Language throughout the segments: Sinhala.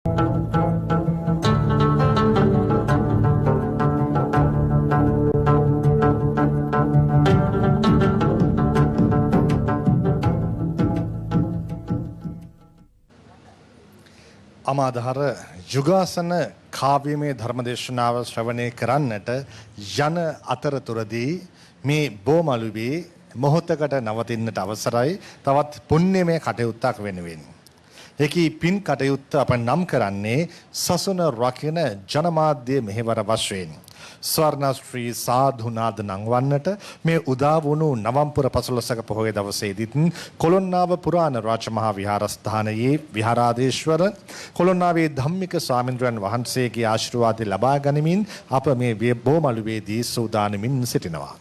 අමාදහර යුගාසන කාව්‍යමය ධර්මදේශනාව ශ්‍රවණය කරන්නට යන අතරතුරදී මේ බෝමළුවේ මොහොතකට නවතින්නට අවසරයි තවත් පුණ්‍යමය කටයුත්තක් වෙනුවෙන්. ඒකී පින් කටයුත්ත අප නම් කරන්නේ සසුන රකින ජනමාධ්‍ය මෙහෙවර වශයෙන්. ස්වර්ණශ්‍රී සාධුනාද නංවන්නට මේ උදා වුණු නවම්පුර 15ක පොහොය දවසේදීත් කොළොන්නාව පුරාණ රාජමහා විහාරස්ථානයේ විහාරාධීශවර කොළොන්නාවේ ධම්මික ස්වාමින්ද්‍රයන් වහන්සේගේ ආශිර්වාද ලබා ගනිමින් අප මේ බෝමළුවේදී සූදානමින් සිටිනවා.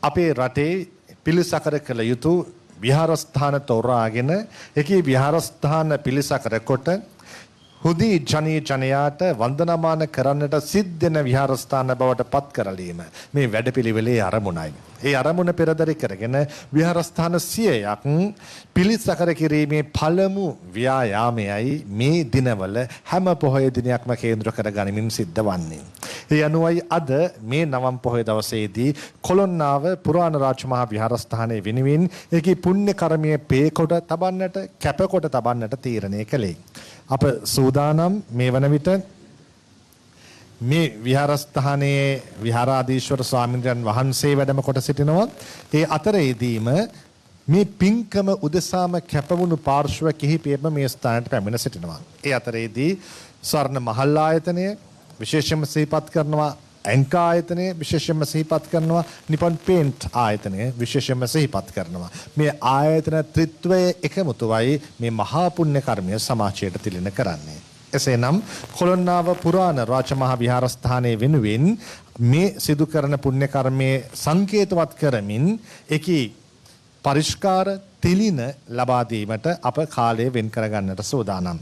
අපේ රටේ පිළිසකර කළ යුතු විහාරස්ථාන තෝරාගෙන එකී විහාරස්ථාන පිළිසකර කොට හුදී ජනී ජනයාට වන්දනමාන කරන්නට සිද්ධ වෙන විහාරස්ථාන බවට පත් කරලීම මේ වැඩපිළිවෙලේ අරමුණයි. ඒ අරමුණ පෙරදරි කරගෙන විහාරස්ථාන 100ක් පිළිසකර කිරීමේ පළමු ව්‍යායාමයයි මේ දිනවල හැම පොහොය දිනයක්ම කේන්ද්‍ර කර ගනිමින් සිද්ධ වන්නේ. ඒ අනුවයි අද මේ නවම් පොහොය දවසේදී කොළොන්නාව පුරාණ රාජමහා විහාරස්ථානයේ වෙනුවෙන් ඒකී පුණ්‍ය කර්මයේ පේකොට තබන්නට කැපකොට තබන්නට තීරණය කළේ. අප සූදානම් මේ වන විට මේ විහාරස්ථානයේ විහාරාධීශවර ස්වාමීන් වහන්සේ වැඩම කොට සිටිනවා. ඒ අතරේදීම මේ පින්කම උදෙසාම කැපවුණු පාර්ශ්ව කිහිපයක්ම මේ ස්ථානයට පැමිණ සිටිනවා. ඒ අතරේදී ස්වර්ණ මහල් ආයතනය විශේෂයෙන්ම සිහිපත් කරනවා. ඇංක ආයතනය විශේෂයෙන්ම සිහිපත් කරනවා. නිපන් පේන්ට් ආයතනය විශේෂයෙන්ම සිහිපත් කරනවා. මේ ආයතන ත්‍රිත්වය එකමුතුවයි මේ මහා පුණ්‍ය කර්මය සමාජයට තිළින කරන්නේ. එසේනම් කොළොන්නාව පුරාණ රාජමහා විහාරස්ථානයේ වෙනුවෙන් මේ සිදු කරන පුණ්‍ය කර්මයේ සංකේතවත් කරමින් එකී පරිස්කාර තිළින ලබා දීමට අප කාලය වෙන් කරගන්නට සූදානම්.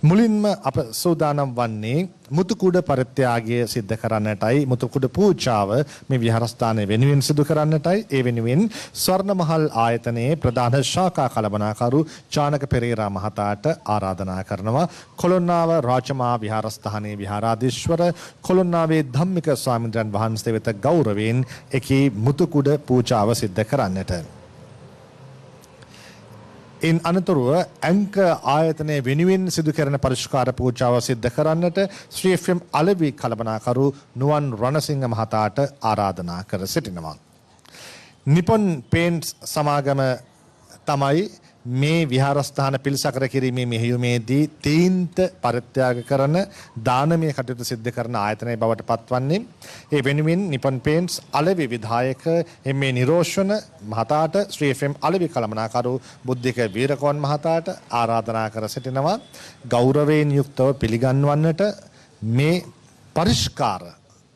මුලින්ම අප සූදානම් වන්නේ මුතුකුඩ පරිත්‍යාගය සිද්ධ කරන්නටයි මුතුකුඩ පූජාව මේ විහාරස්ථානයේ වෙනුවෙන් සිදු කරන්නටයි ඒ වෙනුවෙන් ස්වර්ණමහල් ආයතනයේ ප්‍රධාන ශාඛා කළමනාකරු චානක පෙරේරා මහතාට ආරාධනා කරනවා කොළොන්නාව රාජමහා විහාරස්ථානයේ විහාරාධීශවර කොළොන්නාවේ ධම්මික ස්වාමීන් වහන්සේ වෙත ගෞරවයෙන් එකී මුතුකුඩ පූජාව සිද්ධ කරන්නට. ඉන් අනතුරුව ඇංක ආයතනයේ වෙනුවෙන් සිදු කරන පරිස්කාර පූජාව සිද්ධ කරන්නට ශ්‍රී එෆ්.එම්. අලවි කළමනාකරු නුවන් රණසිංහ මහතාට ආරාධනා කර සිටිනවා. නිපොන් පේන්ට්ස් සමාගම තමයි මේ විහාරස්ථාන පිළිසකර කිරීමේ මෙහෙයුමේදී තීන්ත පරිත්‍යාග කරන දානමය කටයුතු සිද්ධ කරන ආයතනය බවට පත්වන්නේ. ඒ වෙනුවෙන් නිපන් පේන්ට්ස් අලවි විධායක එම්.ඒ. නිරෝෂණ මහතාට ශ්‍රී එෆ්.එම්. අලවි කළමනාකරු බුද්ධික වීරකෝන් මහතාට ආරාධනා කර සිටිනවා ගෞරවයෙන් යුක්තව පිළිගන්වන්නට මේ පරිස්කාර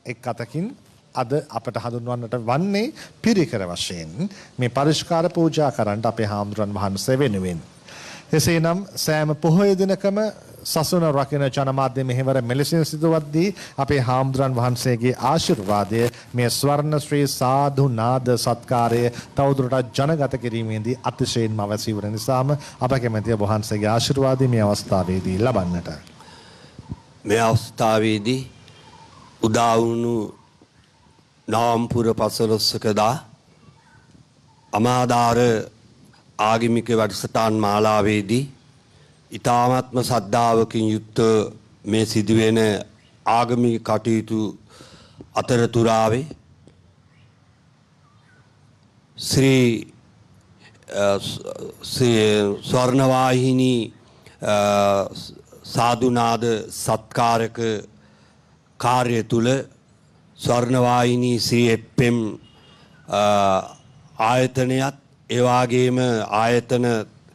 එක් අතකින් අද අපට හඳුන්වන්නට වන්නේ පිරිකර වශයෙන් මේ පරිස්කාර පූජා කරන්නට අපේ හාමුදුරන් වහන්සේ වෙනුවෙන්. එසේනම් සෑම පොහොය දිනකම සසුන රකින ජනමාධ්‍ය මෙහෙවර මෙලෙසින් සිදුවද්දී අපේ හාමුදුරන් වහන්සේගේ ආශිර්වාදය මේ ස්වර්ණ ශ්‍රී සාධු නාද සත්කාරය තවදුරටත් ජනගත කිරීමේදී අතිශයින්ම අවශ්‍ය වන නිසාම අප කැමැතියි වහන්සේගේ ආශිර්වාදය මේ අවස්ථාවේදී ලබන්නට. මේ අවස්ථාවේදී උදා වුණු නවම්පුර 15කදා අමාදාර ආගමික වැඩසටහන් මාලාවේදී ඊ타ත්ම ශ්‍රද්ධාවකින් යුක්ත මේ සිදුවෙන ආගමික කටයුතු අතරතුරාවේ ශ්‍රී ස්වර්ණවාහිනී සාදුනාද සත්කාරක කාර්ය තුල ස්වර්ණවාහිනී ශ්‍රී එෆ්.එම්. ආයතනයත් ඒ වගේම ආයතන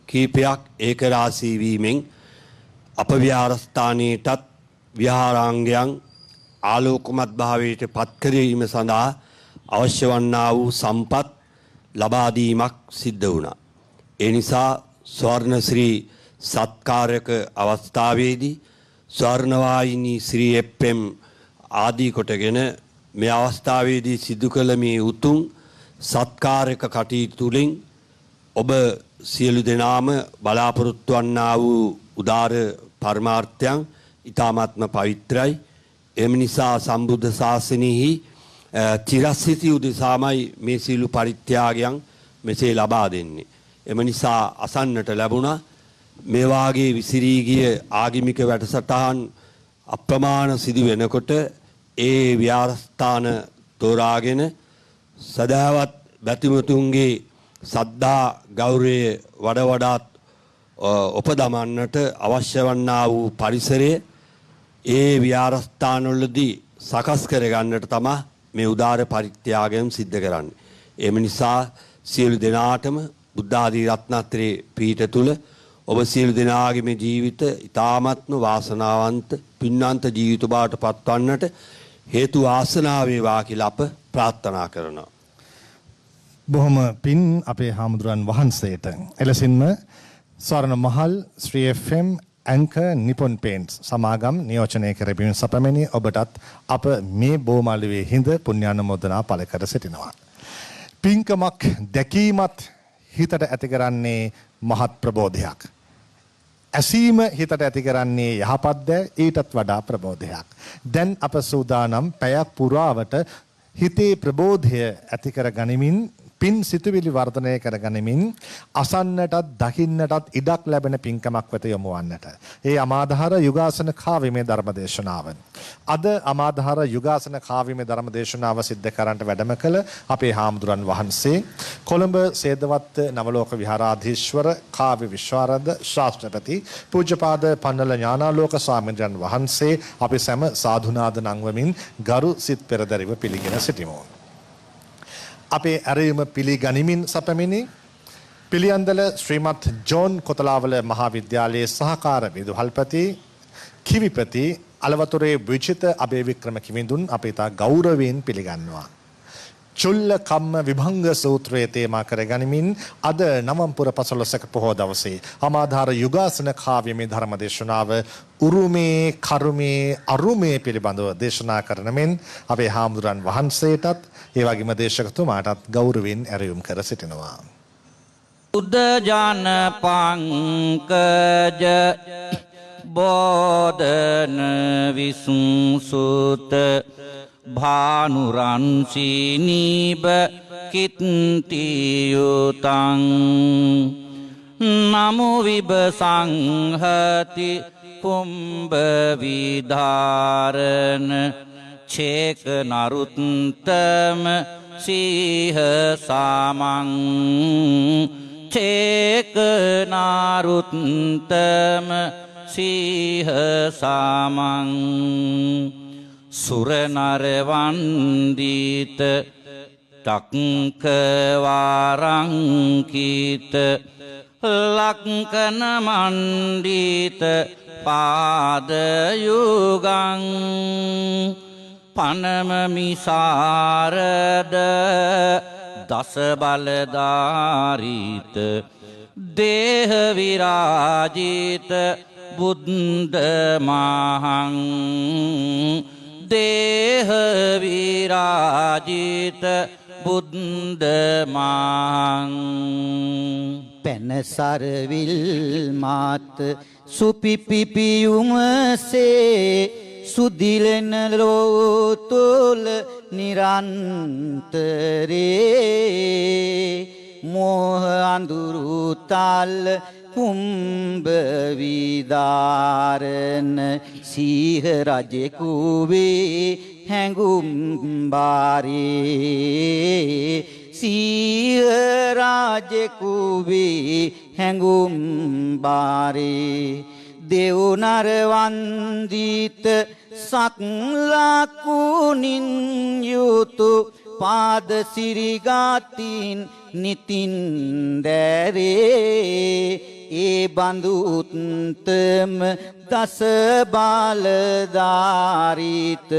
කීපයක් ඒකරාශී වීමෙන් අප විහාරස්ථානයටත් විහාරාංගයන් ආලෝකමත් භාවයට පත් කිරීම සඳහා අවශ්‍ය වන්නා වූ සම්පත් ලබා දීමක් සිද්ධ වුණා. ඒ නිසා ස්වර්ණ ශ්‍රී සත්කාරක අවස්ථාවේදී ස්වර්ණවාහිනී ශ්‍රී එෆ්.එම්. ආදී කොටගෙන මේ අවස්ථාවේදී සිදු කළ මේ උතුම් සත්කාරක කටයුතු තුළින් ඔබ සියලු දෙනාම බලාපොරොත්තු වන්නා වූ උදාර පරමාර්ථයන් ඊ타මාත්ම පවිත්‍රයි. එම නිසා සම්බුද්ධ ශාසනයෙහි චිරස්ථිති උදෙසාමයි මේ සීල පරිත්‍යාගයන් මෙසේ ලබා දෙන්නේ. එම නිසා අසන්නට ලැබුණා මේ වාගේ විසිරී ගිය ආගමික වැඩසටහන් අප්‍රමාණ සිදු වෙනකොට ඒ විහාරස්ථාන තෝරාගෙන සදාවත් බැතිමතුන්ගේ සද්ධා ගෞරවය වඩාත් උපදමන්නට අවශ්‍ය වන්නා වූ පරිසරය ඒ විහාරස්ථානවලදී සකස් කරගන්නට තමයි මේ උදාර පරිත්‍යාගයෙන් සිද්ධ කරන්නේ. එම නිසා සියලු දෙනාටම බුද්ධ ආදී රත්නත්‍රයේ පීඨ තුල ඔබ සියලු දෙනාගේ මේ ජීවිත ඊ타ත්ම වාසනාවන්ත පින්වන්ත ජීවිත බවට පත්වන්නට හේතු වාසනාව වේවා කියලා අප ප්‍රාර්ථනා කරනවා. බොහොම පින් අපේ හාමුදුරන් වහන්සේට. එලෙසින්ම ස්වර්ණ මහල් ශ්‍රී FM ඇංකර් නිපොන් පේන්ට්ස් සමාගම් නියෝජනය කරමින් සපමැනි ඔබටත් අප මේ බෝමළුවේ හිඳ පුණ්‍යානුමෝදනා පළ කර සිටිනවා. පින්කමක් දැකීමත් හිතට ඇති කරන්නේ මහත් ප්‍රබෝධයක්. ඇසීම හිතට ඇති කරන්නේ යහපත් දෑ ඊටත් වඩා ප්‍රබෝධයක්. දැන් අප සූදානම් පැයක් පුරාවට හිතේ ප්‍රබෝධය ඇති කර ගනිමින් පින් සිතුවිලි වර්ධනය කර ගනිමින් අසන්නටත් දකින්නටත් ඉඩක් ලැබෙන පින්කමක් වෙත යොමු වන්නට. ඒ අමාදහර යුගාසන කාව්‍යමය ධර්මදේශනාව. අද අමාදහර යුගාසන කාව්‍යමය ධර්මදේශනාව සිද්ධ කරන්නට වැඩම කළ අපේ හාමුදුරන් වහන්සේ කොළඹ සේදවත්ත නවලෝක විහාරාධීශ්වර කාව්‍ය විශ්වාරද ශාස්ත්‍රපති පූජ්‍යපාද පන්නල ඥානාලෝක ස්වාමීන් වහන්සේ අපි සැම සාධුනාද නංවමින් ගරු සිත් පෙරදරිව පිළිගෙන සිටිමු. අපේ ඇරයුම පිළිගනිමින් සැපමිනි පිළියන්දල ශ්‍රීමත් ජෝන් කොතලාවල මහාවිද්‍යාලයේ සහකාර විදුහල්පති කිවිපති අලවතුරේ විජිත අබේවික්‍රම කිවිඳුන් අපේ තා ගෞරවයෙන් පිළිගන්නවා. චුල්ල කම්ම විභංග සූත්‍රයේ තේමා කරගනිමින් අද නවම්පුර 15ක පොහොය දවසේ අමාධාර යුගාසන කාව්‍යමය ධර්මදේශනාව උරුමේ කරුමේ අරුමේ පිළිබඳව දේශනා කරන මෙන් අපේ හාමුදුරන් වහන්සේටත් ඒ වගේම දේශකතුමාටත් ගෞරවයෙන් ඇරයුම් කර සිටිනවා. බුද්ධ ජන පංකජ බෝධන විසුසුත භානුරන්සිනීබ කිත්තියුතං නමු විබ සංහති පුම්බ විධාරණ චේක නරුත්තම සීහ සාමං චේක නරුත්තම සීහ සාමං සුරනරවන්දිත ටක්කවාරංකිත ලක්කන මණ්ඩිත පාදයුගං පනමමිසාරද දස බලධාරිත දේහ විරාජිත බුද්ධ මහං දේහ විරාජිත බුද්ධ මහං පැනසරවිල් මාත සුපිපිපියුමසේ සුදිලෙන ලෝතුල නිරන්තරේ මෝහ අඳුරුතල් කුම්භ විදාරණ සීහ රජෙකු වේ හැඟුම් බාරේ සීහ රජෙකු වේ හැඟුම් බාරේ දෙව්නර වන්දිත සක්ලකුණින් යුතු පාද සිරිගාතින් නිතින් දැරේ ඒ බඳු උත්තම දස බලධාරිත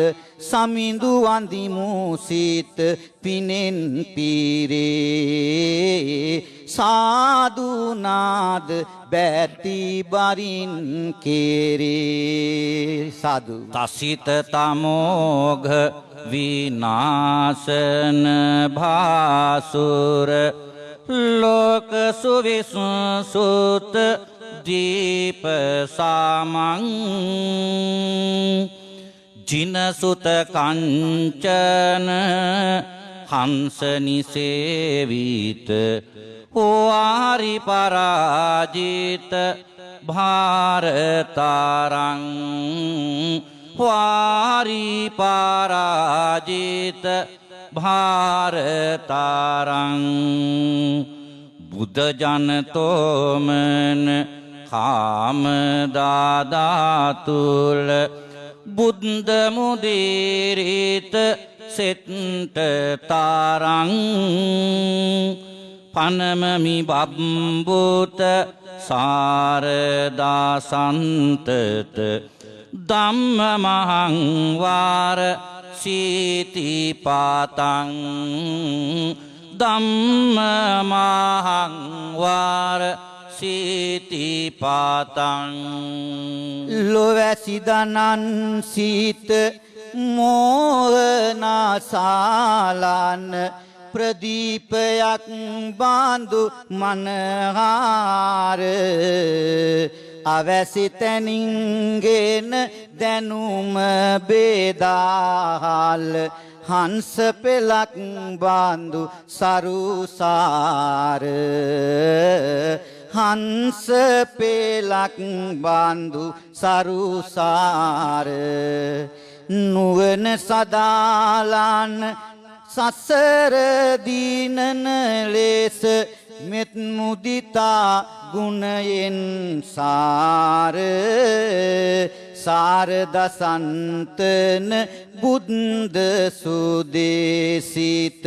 සමිඳු අඳිමු සිත පිනෙන් පීරේ සාදුනාද බැති බරින් කෙරේ සාදු තසිත තමෝඝ විනාශන භාසුර ලෝක සුවිසුත දීප සාමං ජිනසුත කංචන හංසනිසේවිත වාරි පරාජිත භාරතරං වාරි පරාජිත භාරතරං බුද්ධ ජනතෝමන කාමදාදාතුල බුද්ධ මුදිරිත සෙට්ට තරං පනමමි බම්බුත සාරදාසන්තත ධම්මමහං වාර සීතිපාතං ධම්මමහං වාර සීතිපාතං ලොවැසිදනන් සීත මෝහනාසාලන ප්‍රදීපයක් බාඳු මනහාර අවැසි තැනින්ගෙන දැනුම බේදාහල් හංස පෙලක් බාඳු සරුසාර හංස පෙලක් බාඳු සරුසාර නුවන සදාලන් සසර දීනන ලෙස මෙත් මුදිතා ගුණයෙන් සාර සාරදසන්තන බුද්ධ සුදේසිත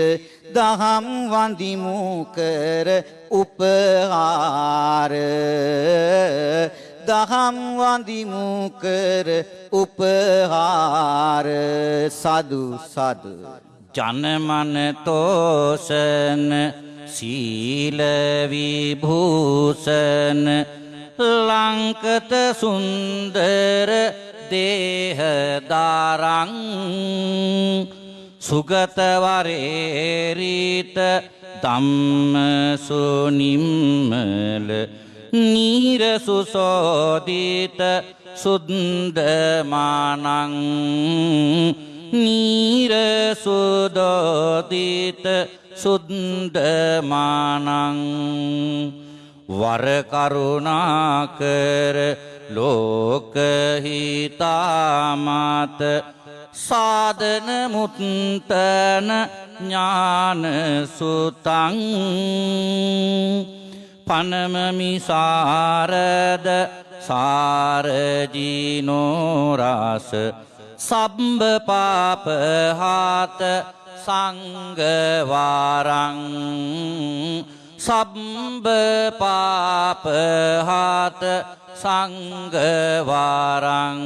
දහම් වඳිමු කර උපහාර දහම් වඳිමු කර උපහාර සදු සදු ජනමන තෝසන සීල විභූෂණ ලංකත සුන්දර දේහදාරං සුගත වරේරිත ධම්ම සුනිම්මල නීරසුසෝදිත සුද්දමානං නීරසුදෝදිත සුද්දමානං වර කරුණාකර ලෝකහිතාමත සාධන මුත්තන ඥාන සුතං පනමමි සාරද සාරජීනෝරාස සබ්බ පාපහාත සංගවාරං සබ්බ පාපහාත සංගවාරං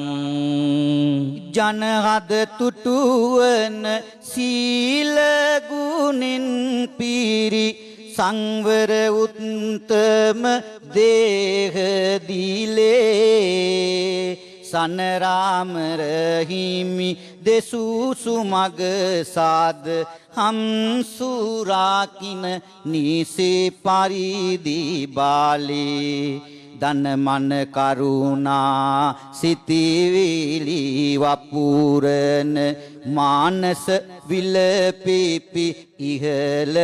ජනහද තුටුවන සීල ගුණෙන් පිරි සංවර උත්තම දේහ දීලේ සනරාමර හිමි දෙසූසු මග සාද හම්සුරාකින නිසේ පරිදි බාලේ දනමන කරුණා සිතිවිලි වපුරන මානස විලපිපි ඉහළ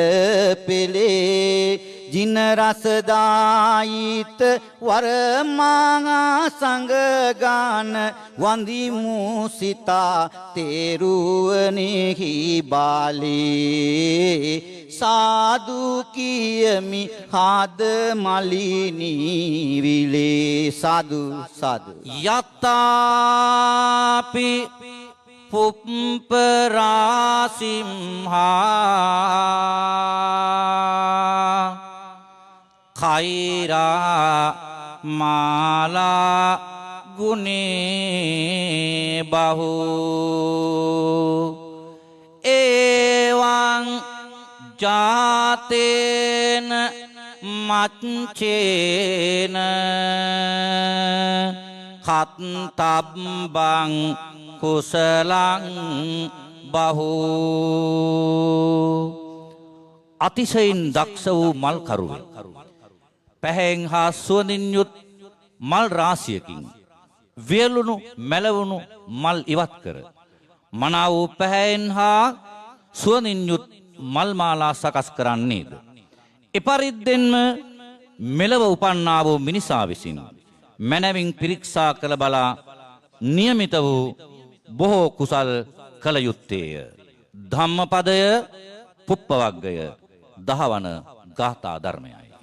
පෙළේ ජින රසදායිත වරමා සංගගාන වන්දිමු සිතා තේරුවනෙහි බාලේ සාදු කියමි හාද මලිනී විලේ සාදු සාදු යත්තාපි පුප්පරාසිම්හා කෛරා මාලා ගුණේ බහු එවං ජාතේන මච්චේන කත්තබ්බං කුසලං බහු අතිශයින් දක්ෂ වූ මල්කරුවෙක් පැහැයෙන් හා සුවඳින් යුත් මල් රාශියකින් වියලුණු මැලවුණු මල් ඉවත් කර මනා වූ පැහැයෙන් හා සුවඳින් යුත් මල් මාලා සකස් කරන්නේද එපරිද්දෙන්ම මෙලව උපන්නා වූ මිනිසා විසින් මනවින් පිරික්සා කළ බලා නියමිත වූ බොහෝ කුසල් කළ යුත්තේය ධම්මපදය පුප්පවග්ගය 10 වන ගාථා ධර්මයයි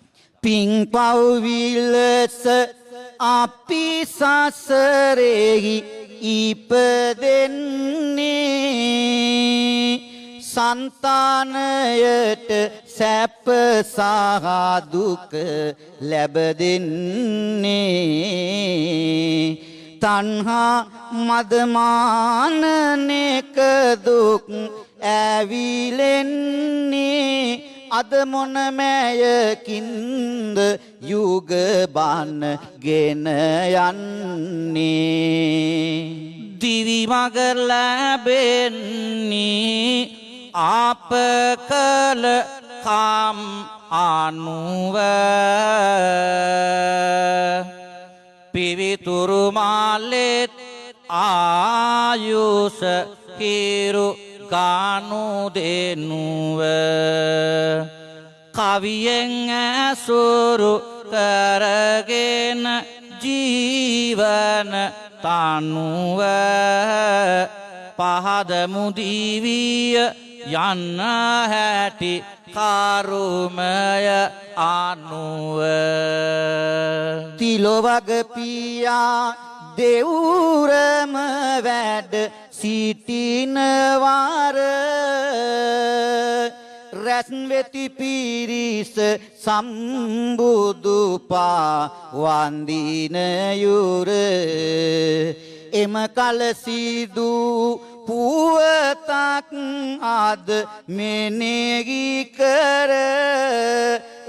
පිං පව් විලස අපි සසරෙහි ඉපදෙන්නේ සන්තානයට සැප සහ දුක ලැබ දෙන්නේ තණ්හා මදමානනේක දුක් ඇවිලෙන්නේ අද මොන මෑයකින්ද යුග බාන ගෙන යන්නේ දිවි මග ලැබෙන්නේ අප කළ කම් අනුව පිවිතුරු මාලෙත් ආයුෂ හිරු ගානු දෙනුව කවියෙන් ඇසුරු කරගෙන ජීවන තනුව පහදමු දිවිය යන්න හැටි කරුමය අනුව තිලොවග පියා දෙවුරම වැඩ සිටිනවර රැස්වෙති පිරිස සම්බුදුපා වන්දින යුර එම කල සිදු පුවතක් අද මෙනෙහි කර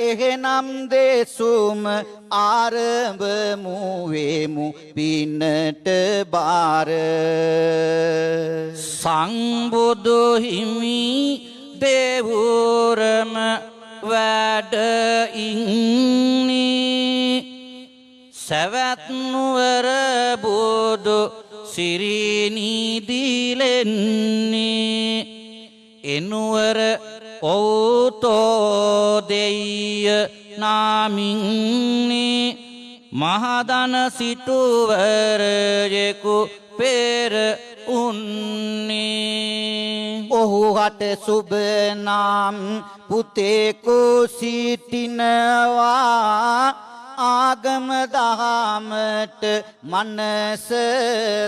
එහෙනම් දෙසුම ආරඹමු වෙමු පින්නට බාර සංබුදු හිමි දෙවුරම වැඩ ඉන්නේ සවැත් නුවර බුදු සිරිනිදිලෙන්නේ එනුවර ඔවුතෝ දෙය නාමින්නේ මහදන සිටුවරයෙකු පෙර උන්නේ ඔහු හට සුබ නම් පුතෙකු සිටිනවා ආගම දහමට මනස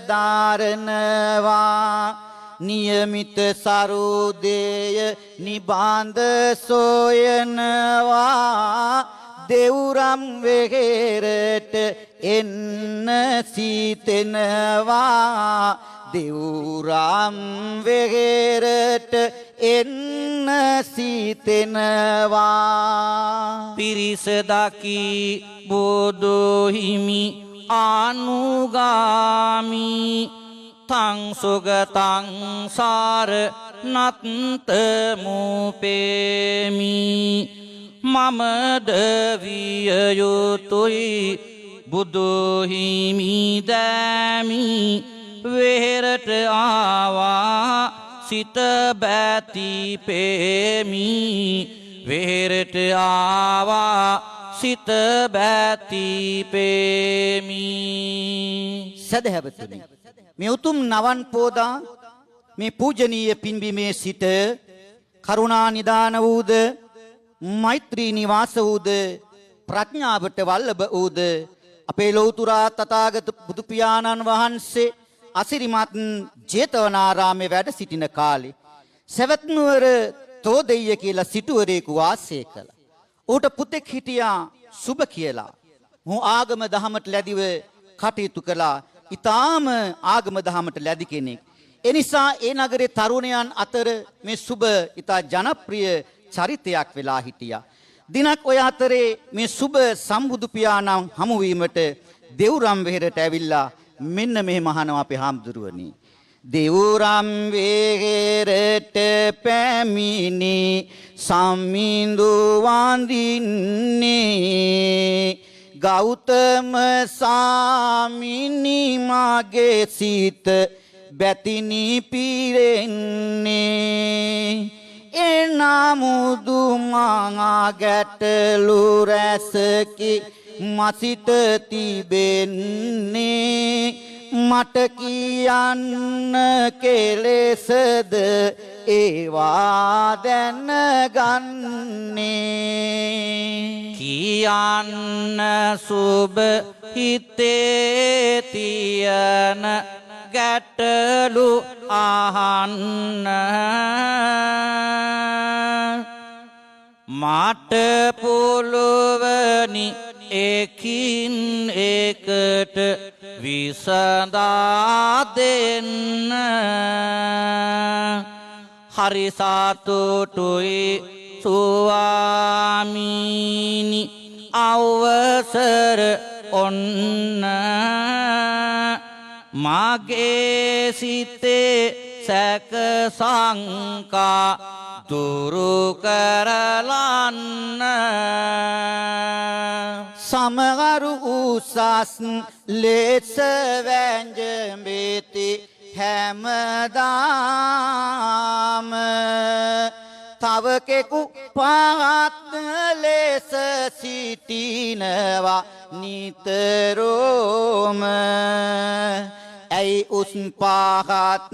දාරනවා නියමිත සරුදේය නිබාන්ධ සොයනවා දෙවුරම් වෙහෙරට එන්න සිතෙනවා දෙවුරම් වෙහෙරට එන්න සිතෙනවා පිරිස දකි බුදු හිමි අනුගාමි තං සුගතං සාර නත්තමු පේමි මමද විය යුතුයි බුදු හිමි දැමි වෙහෙරට ආවා සිත බැති පේමි වෙහෙරට ආවා සිත බැති පේමි සදහැවතුනි මේ උතුම් නවන් පෝදා මේ පූජනීය පින්බිමේ සිට කරුණා නිදාන වූද මෛත්‍රී නිවාස වූද ප්‍රඥාවට වල්ලභ වූද අපේ ලෞතුරා තථාගත බුදු පියාණන් වහන්සේ අසිරිමත් ජේතවනාරාමේ වැඩ සිටින කාලේ සවැත් නුවර තෝදෙය කියලා සිටුවරයෙකු වාසය කළා. ඌට පුතෙක් හිටියා සුබ කියලා. මෝ ආගම දහමට ලැබිව කටයුතු කළා. ඊටාම ආගම දහමට ලැබි කෙනෙක්. ඒ නිසා ඒ නගරේ තරුණයන් අතර මේ සුබ ඊටා ජනප්‍රිය චරිතයක් වෙලා හිටියා. දිනක් ඔය අතරේ මේ සුබ සම්බුදු පියාණන් හමු වීමට දෙවුරම් වෙහෙරට ඇවිල්ලා මෙන්න මෙහෙම අහනවා අපේ හාමුදුරුවනි. දෙවුරම් වෙහෙරට පැමිණි සම්මිඳු වඳින්නේ ගෞතම සාමිනි මාගේ සිත බැතිනි පිරෙන්නේ එනමුදු මා ගැටලු රැසකි මසිත තිබෙන්නේ මට කියන්න කෙලෙසද ඒවා දැනගන්නේ කියන්න සුබ හිතේ තියන ගැටලු අහන්න මට පුළුවනි එකින් එකට විසඳා දෙන්න හරි සතුටුයි ස්වාමීනි අවසර ඔන්න මගේ සිතේ සැක සංකා දුරු කරලන්න සමහරු උසස් ලෙස වැංජඹෙති හැමදාම තව කෙකු පහත් ලෙස සිටිනවා නිතරම ඇයි උස් පහත්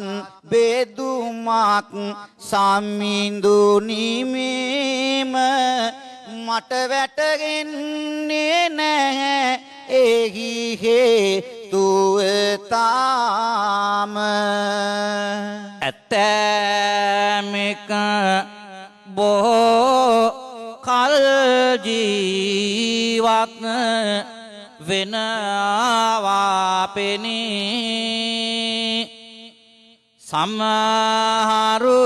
බෙදුමක් සම්මිඳුනි මෙම මට වැටහෙන්නේ නැහැ එහි හේතුව තාම ඇතැමෙක බොහෝ කල් ජීවත් වෙනවා පෙනේ සමහරු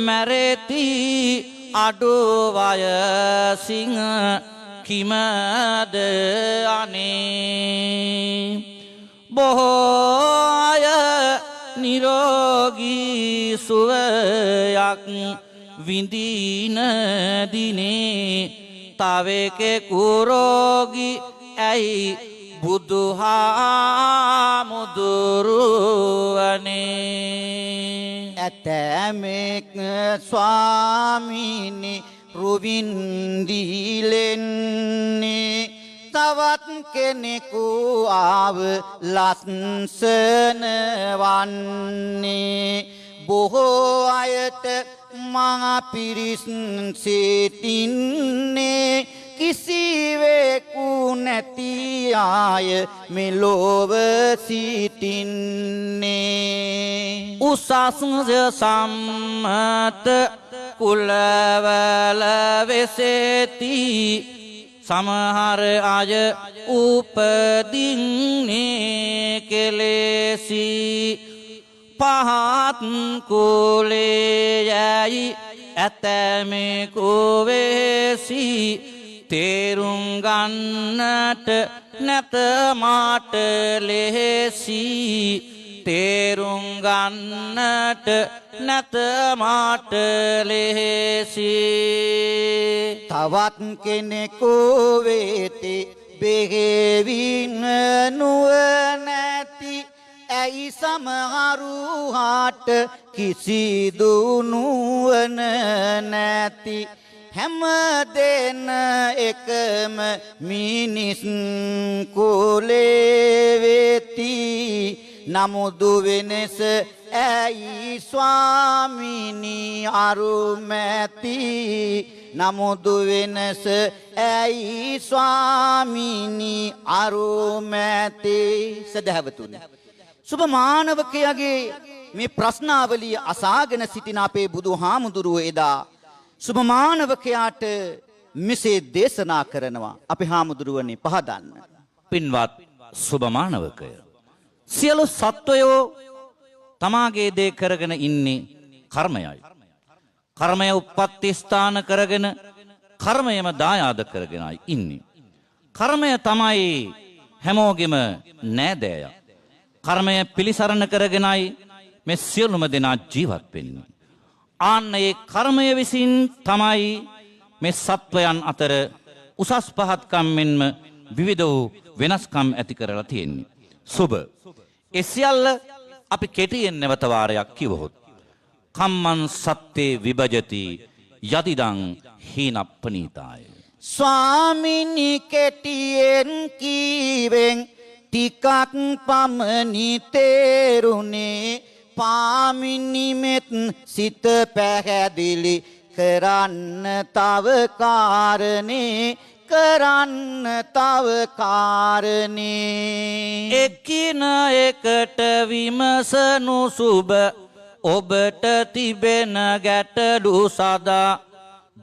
මැරෙති අඩු වයසින් කිමද අනේ බොහෝ අය නිරෝගී සුවයක් විඳින දිනේ තව කෙකු රෝගී ඇයි බුදුහාමුදුරුවනේ ඇතැමෙක් ස්වාමීනි රුවින්දීලෙන්නේ තවත් කෙනෙකු ආව ලස්සන වන්නේ බොහෝ අයට මා පිරිස් සිටින්නේ කිසිවෙකු නැති ආය මෙලොව සිටින්නේ උසස් සම්මත කුලවල වෙසෙති සමහර අය උපදින්නේ කෙලෙසි පහත් කුලයයි ඇතැමෙකු වෙසි තේරුම් ගන්නට නැත මාට ලෙහෙසි තේරුම් ගන්නට නැත මාට ලෙහෙසි තවත් කෙනෙකු වෙති බෙහෙවින් නුවණැති ඇයි සමහරු හාට කිසිදු නුවණ නැති හැම දෙන එකම මිනිස් කුලේ වෙති නමුදු වෙනස ඇයි ස්වාමීනි අරුමැති නමුදු වෙනස ඇයි ස්වාමීනි අරුමැති සදහවතුනි සුබ මානවකයාගේ මේ ප්‍රශ්නාවලිය අසාගෙන සිටින අපේ බුදුහාමුදුරුව එදා සුබ මානවකයාට මෙසේ දේශනා කරනවා අපේ හාමුදුරුවනේ පහදන්න පින්වත් සුබ මානවකය සියලු සත්වයෝ තමාගේ දේ කරගෙන ඉන්නේ කර්මයයි කර්මය උප්පත්ති ස්ථාන කරගෙන කර්මයම දායාද කරගෙනයි ඉන්නේ කර්මය තමයි හැමෝගෙම නෑදෑය කර්මය පිළිසරණ කරගෙනයි මේ සියලුම දෙනා ජීවත් වෙන්නේ ආන්න ඒ කර්මය විසින් තමයි මේ සත්වයන් අතර උසස් පහත්කම් මෙන්ම විවිධ වූ වෙනස්කම් ඇති කරලා තියෙන්නේ. සුබ. ඒ සියල්ල අපි කෙටියෙන් නැවත වාරයක් කිවහොත්. කම්මං සත්තේ විභජති යදිදං හීනප්පනීතාය. ස්වාමිනි කෙටියෙන් කීවෙන් ටිකක් පමණි තේරුනේ පාමිනිමෙත් සිත පැහැදිලි කරන්න තව කාරණේ එකින එකට විමසනු සුබ ඔබට තිබෙන ගැටලු සදා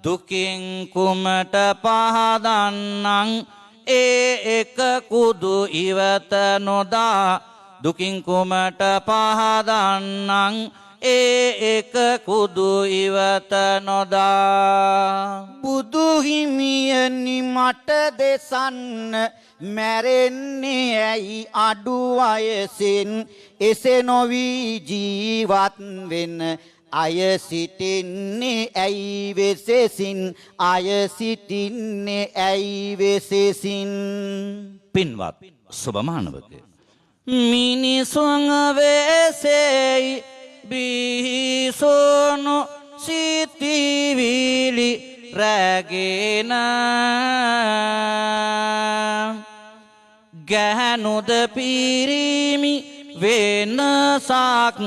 දුකින් කුමට පහදන්නං ඒ එක කුදු ඉවත නොදා දුකින් කුමට පහදන්නං ඒ එක කුදු ඉවත නොදා බුදු හිමියනි මට දෙසන්න මැරෙන්නේ ඇයි අඩු වයසෙන් එසේ නොවී ජීවත් වෙන අය සිටින්නේ ඇයි වෙසෙසින් අය සිටින්නේ ඇයි වෙසෙසින් පින්වත් සුබමානවක මිනිසුන් වෙසෙයි බිහිසුණු සිටිවිලි රැගෙන ගැහැනුද පිරිමි වෙනසක්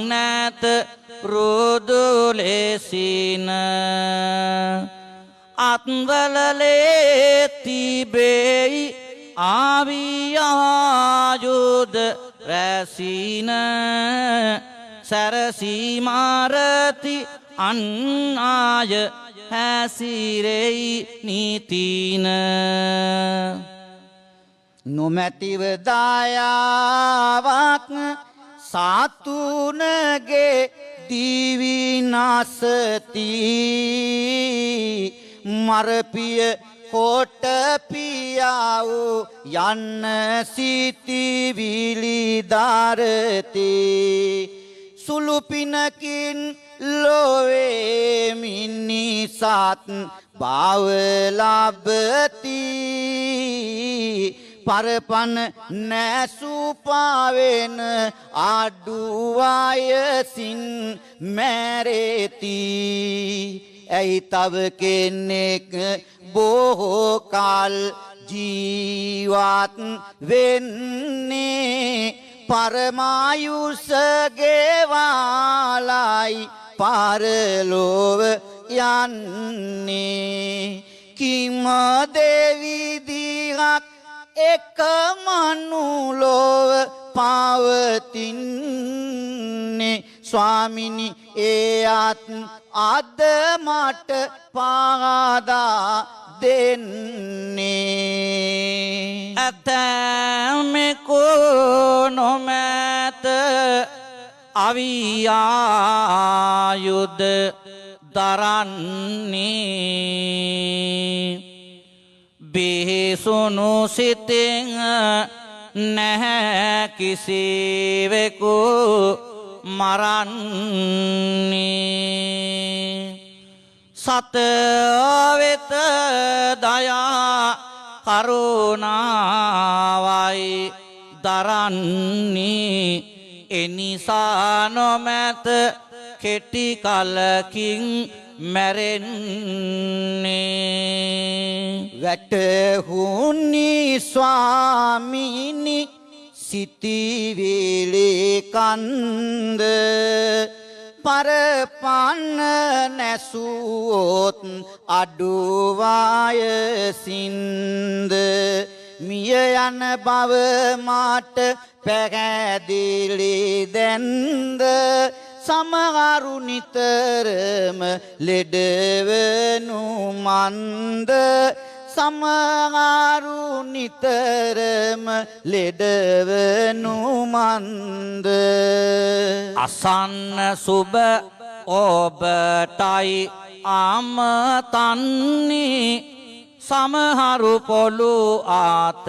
නැත රුදුලෙසින අත්වලලේ තිබෙයි ආවියායුද රැසින සැරසීමාරති අන් ආය හැසිරෙයි නීතින නොමැතිව දායාවක් සාතුනගේ දිවිනාසති මරපිය කොට පියාව යන්න සිටිවිලි දරති සුළු පිනකින් ලොවේ මිනිසත් භව ලබති පරපන නැසුපාවෙන අඩු වයසින් මැරෙති ඇයි තව කෙනෙක් බොහෝ කල් ජීවත් වෙන්නේ පරමායුෂ ගෙවාලයි පරලොව යන්නේ කිම දෙවිදිහක් එක මනුලොව පවතින්නේ ස්වාමිනි එයත් අද මට පාදා දෙන්නේ ඇතැමෙකෝ නොමැත අවියායුද දරන්නේ බිහිසුණු සිතින් නැහැ කිසිවෙකු මරන්නේ සත වෙත දයා කරුණාවයි දරන්නේ එනිසා නොමැත කෙටි කලකින් මැරෙන්නේ වැටහුනි ස්වාමීනි සිටිවිලි කන්ද පරපන්න නැසුවොත් අඩු වයසින්ද මිය යන බව මට පැහැදිලි දැන්ද සමහරු නිතරම ලෙඩවනු මන්ද සමහරු නිතරම ලෙඩවනු මන්ද අසන්න සුබ ඔබටයි අමතන්නේ සමහරු පොළු ආත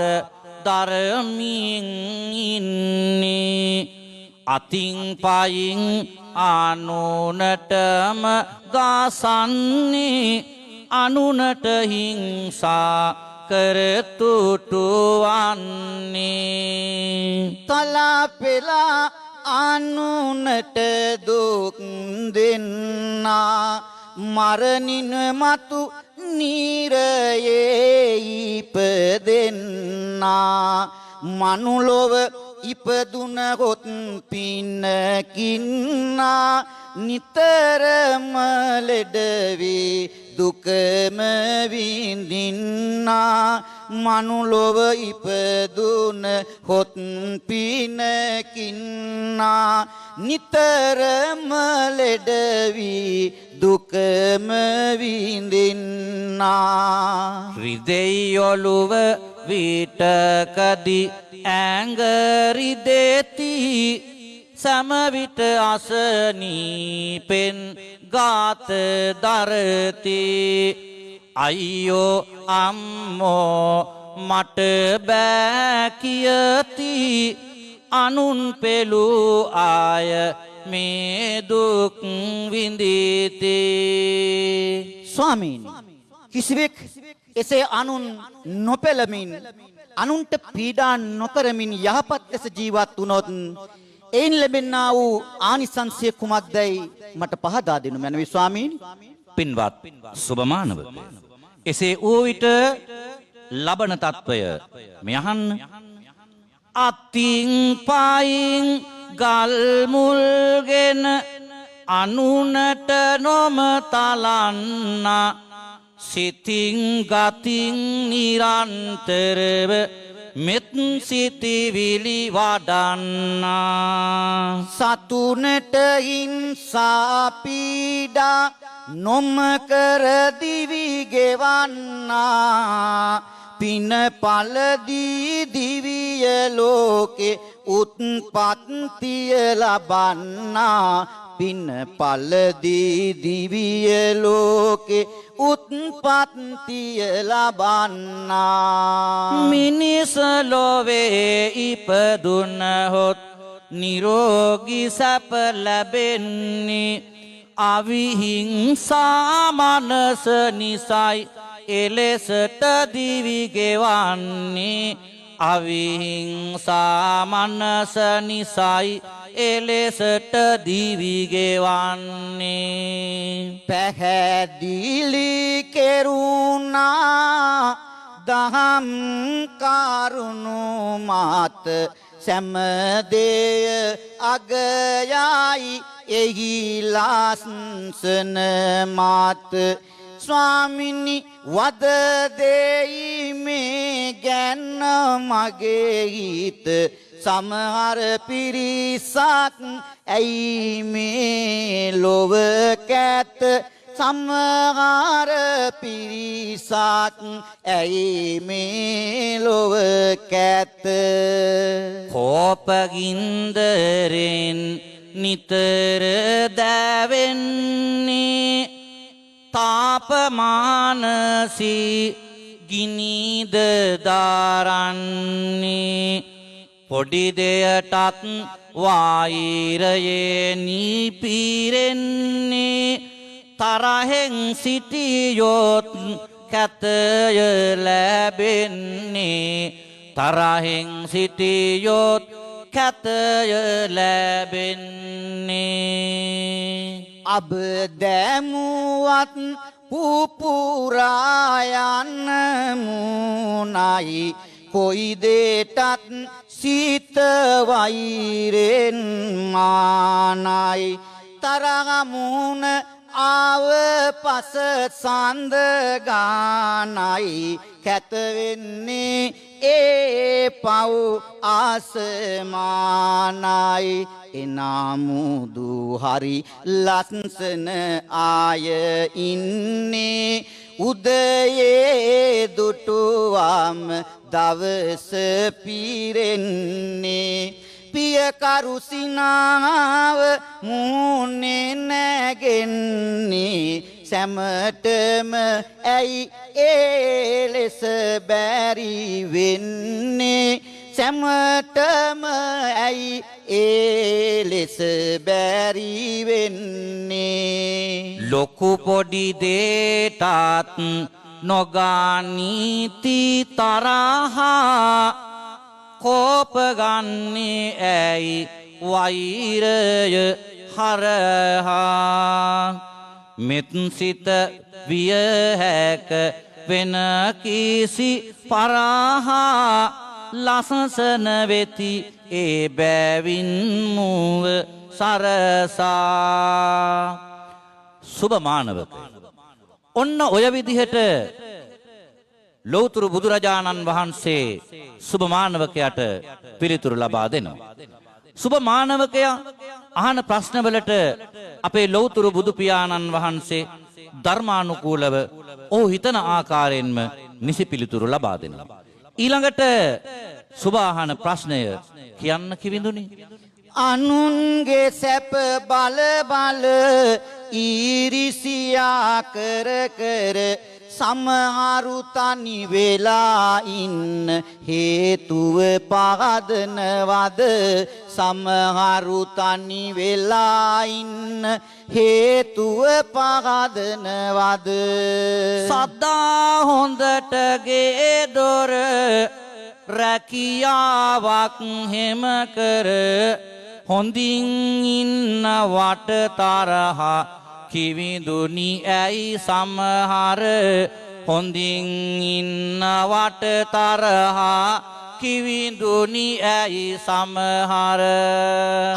දරමින් ඉන්නේ අතින් පයින් අනුනටම ගාසන්නේ අනුනට හිංසා කර තුටුවන්නේ තලා පෙලා අනුනට දුක් දෙන්නා මරණින් මතු නිරයේ ඉපදෙන්නා මනුලොව ඉපදුනහොත් පිනකින්නා නිතරම ලෙඩවී දුකම විඳින්නා මනුලොව ඉපදුන හොත් පිනකින්නා නිතරම ලෙඩවී දුකම විඳින්නා රිදෙයොළුව විටකදි ඇංගරිදෙති සමවිට අසනීපෙන් ගාත දරති අයියෝ අම්මෝ මට බෑ කියති අනුන් පෙළු ආය මේ දුක් විඳිති ස්වාමීනි කිසිවෙක් එසේ අනුන් නොපෙළමින් අනුන්ට පීඩා නොකරමින් යහපත් ලෙස ජීවත් වුණොත් එයින් ලැබෙනා වූ ආනිසංසය කුමක්දයි මට පහදා දෙනු මැනවි ස්වාමීනි. පින්වත් සුබමානව එසේ වූ විට ලබන තත්වය මෙයහන්න අතින් පයින් ගල් මුල්ගෙන අනුනට නොම තලන්න සිතින් ගතින් නිරන්තරව මෙත් සිතිවිලි වඩන්නා සතුනට හිංසා පීඩා නොමකර දිවි ගෙවන්නා පින පළදී දිවිය ලෝකේ උත්පත්තිය ලබන්නා පින පළදී දිවිය ලෝකේ උත්පත්තිය ලබන්නා මිනිස් ලොවේ ඉපදුනහොත් නිරෝගී සැප ලැබෙන්නේ අවිහිංසා මනස නිසයි එලෙසට දිවි ගෙවන්නේ අවිහිංසා මනස නිසයි එලෙසට දිවි ගෙවන්නේ පැහැදිලි කෙරුණා දහම් කරුණු මාත සැමදේය අගයයි එහි ලාසන මාත ස්වාමිනි වද දෙයි මේ ගැන මගේ හිත සමහර පිරිසක් ඇයි මේ ලොව කැත සමහර පිරිසක් ඇයි මේ ලොව කැත කෝපගින්දරෙන් නිතර දැවෙන්නේ තාපමානසී ගිනිද දාරන්නේ පොඩි දෙයටත් වායිරයේ නීපිරෙන්නේ තරහෙන් සිටියොත් කැතය ලැබෙන්නේ තරහෙන් සිටියොත් කැතය ලැබෙන්නේ අබ දැමුවත් පුපුරායන්න මුණයි කොයි දේටත් සිත වෛරෙන් මානයි තරගමුණ ආව පස සඳ ගානයි කැතවෙන්නේ ඒ පව් ආසමානයි එනාමුදු හරි ලස්සන ආය ඉන්නේ උදයේ දුටුවම් දවස පිරෙන්නේ පියකරුසිනාව මූනේ නැගෙන්නේ සැමටම ඇයි ඒ ලෙස බැරි වෙන්නේ සැමටම ඇයි ඒ ලෙස බැරි වෙන්නේ ලොකු පොඩි දේටත් නොගානීති තරහා කෝපගන්නේ ඇයි වෛරය හරහා මෙත්සිත විය හැක වෙන කිසි පරහා ලසසන වෙති ඒ බැවින් මුව සරසා සුබ මානවක ඔන්න ඔය විදිහට ලෞතුරු බුදුරජාණන් වහන්සේ සුබ මානවකයාට පිළිතුරු ලබා දෙනවා. සුබ මානවකයා අහන ප්‍රශ්නවලට අපේ ලෞතුරු බුදු පියාණන් වහන්සේ ධර්මානුකූලව ඔහු හිතන ආකාරයෙන්ම නිසි පිළිතුරු ලබා දෙනවා. ඊළඟට සුබ අහන ප්‍රශ්නය කියන්න කිවිඳුනි. අනුන්ගේ සැප බල බල ඊරිසියා කර කර සමහරු තනි වෙලා ඉන්න හේතුව පහදනවද සමහරු තනි වෙලා ඉන්න හේතුව පහදනවද සද්දා හොඳට ගේ දොර රැකියාවක් හෙම කර හොඳින් ඉන්න වට තරහා කිවිඳුනි ඇයි සමහර හොඳින් ඉන්න වට තරහා කිවිඳුනි ඇයි සමහර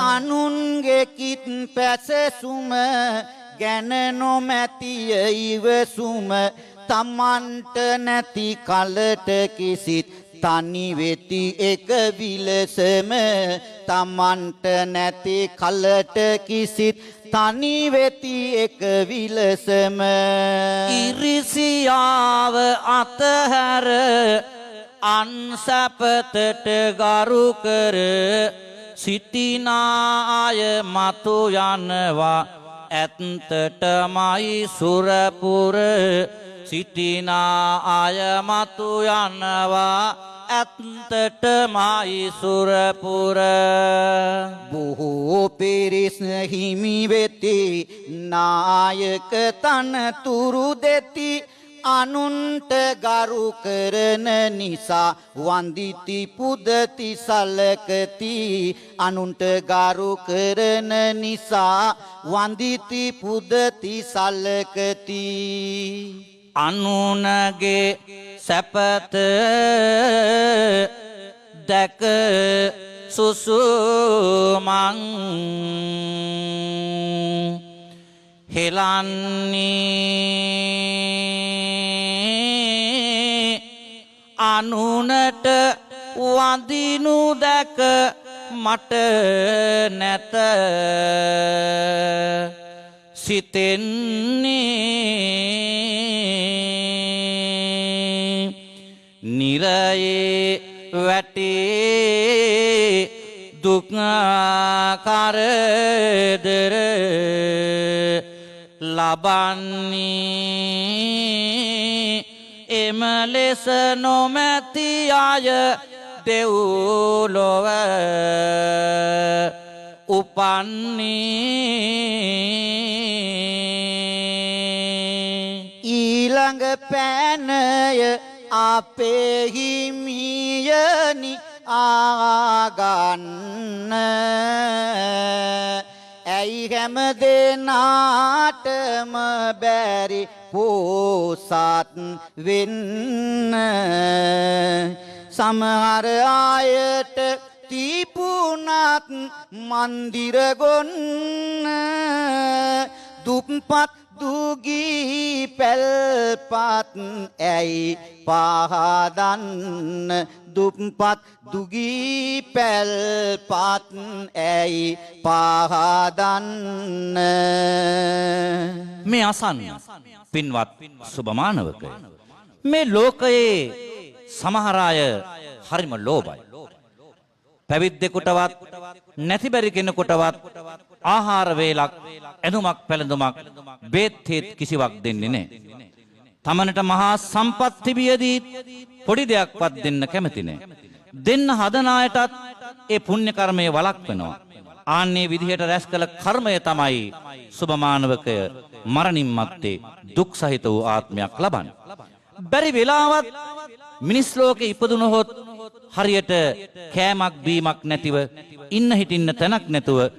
අනුන්ගේ කිත් පැසසුම ගැන නොමැතිය ඉවසුම තමන්ට නැති කලට කිසිත් තනි වෙති එක විලසම තමන්ට නැති කලට කිසිත් තනි වෙති එක විලසම ඉරිසියාව අතහැර අන්සපතට ගරු කර සිටිනා අය මතු යනවා ඇත්තටමයි සුරපුර සිටිනා අය මතු යනවා ඇත්තටමයි සුරපුර බොහෝ පිරිස් හිමි වෙති නායක තනතුරු දෙති අනුන්ට ගරු කරන නිසා වන්දිති පුදති සලකති අනුන්ට ගරු කරන නිසා වන්දිති පුදති සලකති අනුනගේ සැපත දැක සුසුමං හෙලන්නේ අනුනට වඳිනු දැක මට නැත සිතෙන්නේ නිරයේ වැටේ දුක් කරදර ලබන්නේ එම ලෙස නොමැති අය දෙව්ලොව උපන්නේ ඊළඟ පෑනය අපේ හිමියනි ආගන්න ඇයි හැම දෙනාටම බැරි පෝසත් වෙන්න සමහර අයට තිබුණත් මන්දිර ගොන්න දුප්පත් දුගී පැල්පත් ඇයි පහදන්න දුප්පත් දුගී පැල්පත් ඇයි පහදන්න මේ අසන්න පින්වත් සුබමානවක මේ ලෝකයේ සමහර අය හරිම ලෝභයි පැවිද්දෙකුටවත් නැති බැරි කෙනෙකුටවත් ආහාර වේලක් ඇඳුමක් පැළඳුමක් බේත් හේත් කිසිවක් දෙන්නේ නැහැ. තමනට මහා සම්පත් තිබියදී පොඩි දෙයක්වත් දෙන්න කැමති නැහැ. දෙන්න හදන අයටත් ඒ පුණ්‍ය කර්මයේ වළක්වනවා. ආන්නේ විදිහට රැස් කළ කර්මය තමයි සුබමානවකය මරණින් මත්තේ දුක් සහිත වූ ආත්මයක් ලබන්නේ. බැරි වෙලාවත් මිනිස් ලෝකේ ඉපදුනොත් හරියට කෑමක් බීමක් නැතිව ඉන්න හිටින්න තැනක් නැතුව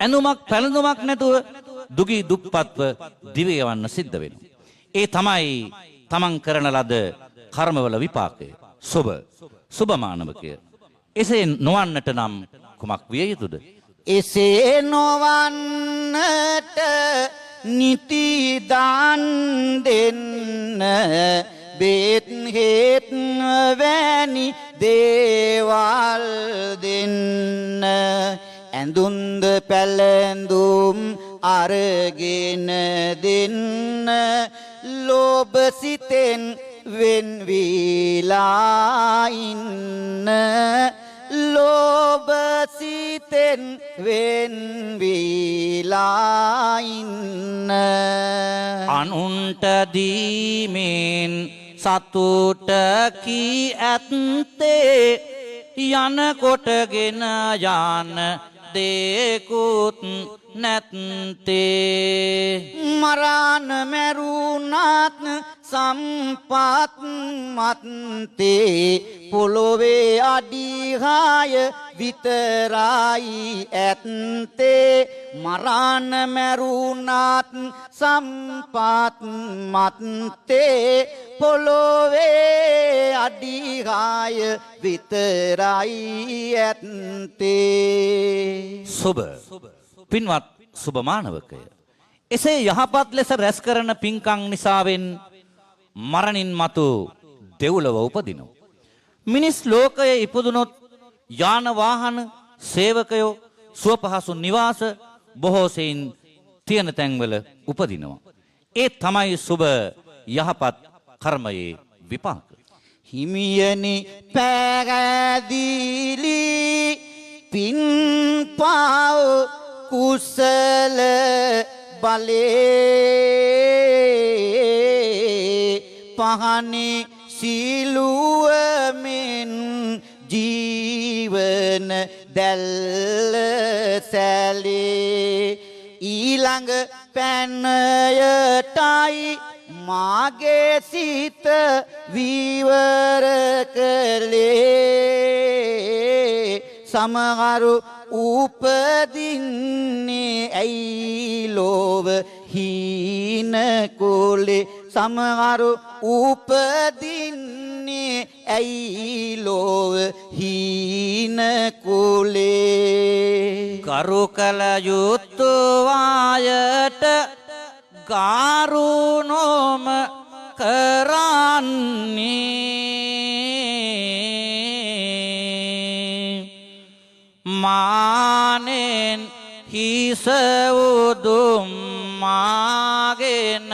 ඇඳුමක් පැළඳුමක් නැතුව දුගී දුප්පත්ව දිව යවන්න සිද්ධ වෙනවා. ඒ තමයි තමන් කරන ලද කර්මවල විපාකය. සුබ මානවකය. එසේ නොවන්නට නම් කුමක් විය යුතුද? එසේ නොවන්නට නිති දාන් දෙන්න බේත් හේත් වැනි දේවල් දෙන්න ඇඳුන්ද පැළඳුම් අරගෙන දෙන්න ලෝභ සිතෙන් වෙන් වීලා ඉන්න ලෝභ සිතෙන් වෙන් වීලා ඉන්න අනුන්ට දීමෙන් සතුට කී ඇත්තේ යන කොටගෙන යන දේකුත් නැත්තේ මරාන මැරුණාත් සම්පත් මත්තේ පොළොවේ අඩිහාය විතරයි ඇත්තේ මරාන මැරුණාත් සම්පත් මත්තේ පොළොවේ අඩිහාය විතරයි ඇත්තේ සුබ පින්වත් සුබ මානවකය එසේ යහපත් ලෙස රැස් කරන පින්කම් නිසාවෙන් මරණින් මතු දෙව්ලොව උපදිනවා. මිනිස් ලෝකයේ ඉපදුනොත් යාන වාහන සේවකයෝ සුවපහසු නිවාස බොහෝ සෙයින් තියෙන තැන්වල උපදිනවා. ඒ තමයි සුබ යහපත් කර්මයේ විපාක. හිමියනි පැහැදිලි පින් පාව කුසල බලේ පහනේ සිලුවමෙන් ජීවන දැල්ල සැලේ ඊළඟ පැනයටයි මාගේ සිත විවර කළේ සමහරු උපදින්නේ ඇයි ලෝව හීන කුලේ සමහරු උපදින්නේ ඇයි ලෝව හීන කුලේ කරු කල යුතු වායට ගාරුනොම කරන්නේ මානෙන් හිස උදුම් මාගෙන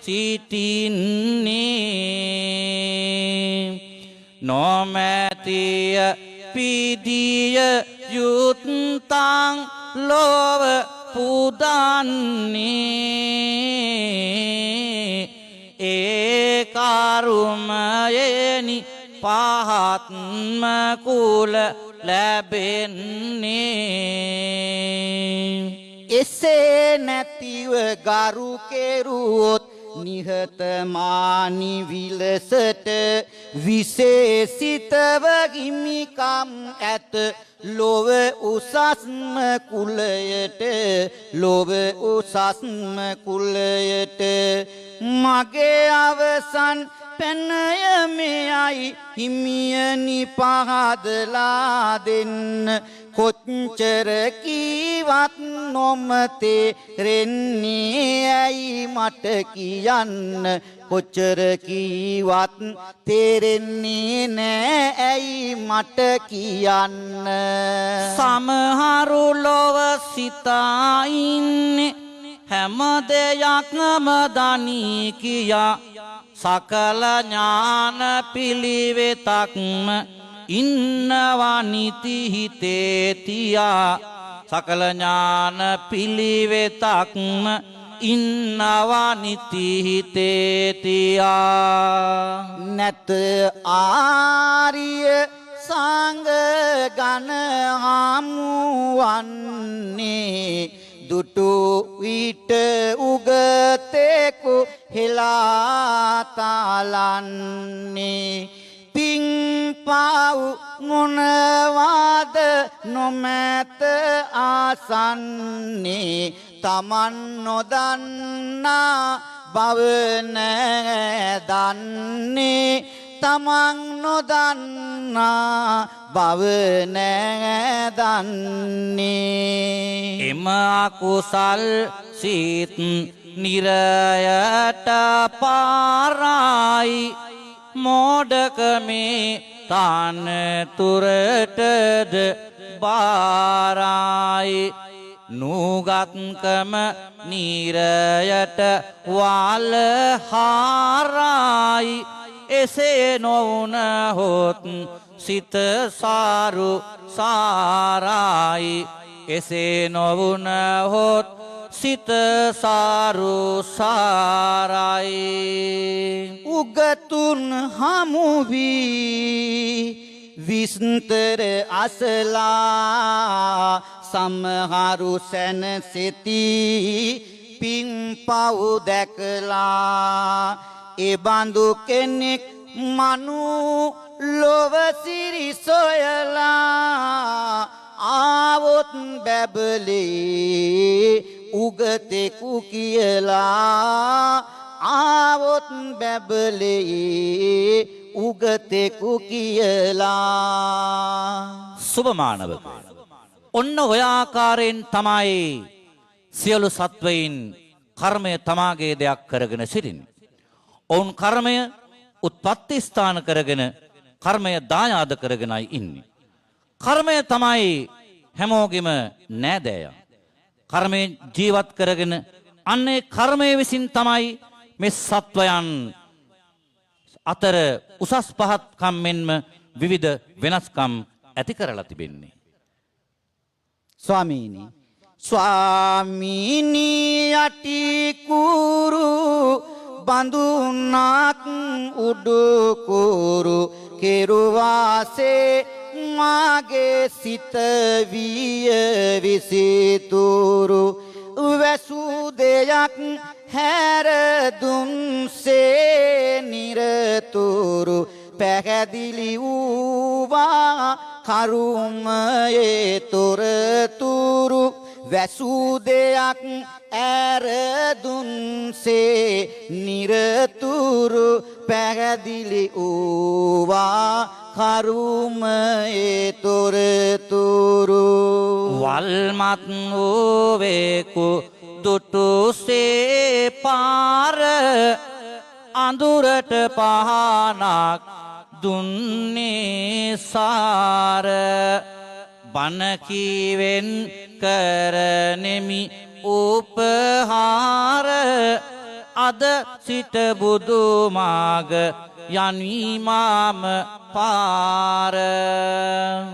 සිටින්නේ නොමැතිය පිදිය යුත්තං ලොව පුදන්නේ ඒ කරුමයෙනි පහත්ම කුල ලැබෙන්නේ එසේ නැතිව ගරු කෙරුවොත් නිහතමානි විලසට විශේෂිතව හිමිකම් ඇත ලොව උසස්ම කුලයට ලොව උසස්ම කුලයට මගේ අවසන් පැනය මෙයයි හිමියනි පහදලා දෙන්න කොච්චර කීවත් නොමතේ රෙන්නේ ඇයි මට කියන්න කොච්චර කීවත් තේරෙන්නේ නෑ ඇයි මට කියන්න සමහරු ලොව සිතා ඉන්නේ හැම දෙයක්ම දනී කියා සකල ඥාන පිළිවෙතක්ම ඉන්නවා නිති හිතේ තියා සකල ඥාන පිළිවෙතක්ම ඉන්නවා නිති හිතේ තියා නැත ආර්ය සංඝ ගණ හමුවන්නේ දුටු විට උගතෙකු හෙලා තලන්නේ පිං පව් මොනවාද නොමැත ආසන්නේ තමන් නොදන්නා බව නෑදන්නේ තමන් නොදන්නා බව නෑදන්නේ එම අකුසල් සිත් නිරයට පාරයි මෝඩකමේ තනතුරටද බාරයි නුගත්කම නිරයට වල්හාරයි එසේ නොවුනහොත් සිත සාරු සාරයි එසේ නොවුනහොත් සිත සාරු සාරයි උගතුන් හමුවී විස්තර අසලා සමහරු සැනසෙති පින් පව් දැකලා එබඳු කෙනෙක් මනු ලොව සිරි සොයලා ආවොත් බැබලේ උගතෙකු කියලා ආවොත් බැබලේ උගතෙකු කියලා සුභමානවක ඔන්න ඔය ආකාරයෙන් තමයි සියලු සත්වයින් කර්මය තමාගේ දෙයක් කරගෙන සිටින්නේ. ඔවුන් කර්මය උත්පත්ති ස්ථාන කරගෙන කර්මය දායාද කරගෙනයි ඉන්නේ. කර්මය තමයි හැමෝගෙම නෑදෑයා. කර්මය ජීවත් කරගෙන අන්නේ කර්මය විසින් තමයි මේ සත්වයන් අතර උසස් පහත්කම් මෙන්ම විවිධ වෙනස්කම් ඇති කරලා තිබෙන්නේ. ස්වාමීනි යටි කුරු බඳුනක් උඩුකුරු කෙරුවාසේ මාගේ සිත විය විසිතුරු වැසූ දෙයක් හැර දුන්සේ නිරතුරු පැහැදිලි වූවා කරුමයේ තොරතුරු වැසූ දෙයක් ඇර දුන්සේ නිරතුරු පැහැදිලි වූවා කරුමයේ තොරතුරු වල්මත් වූවෙකු දුටුසේ පාර අඳුරට පහනක් දුන්නේ සාර බණකීවෙන් කරනෙමි උපහාර අද සිට බුදුමාග යනීමාම පාර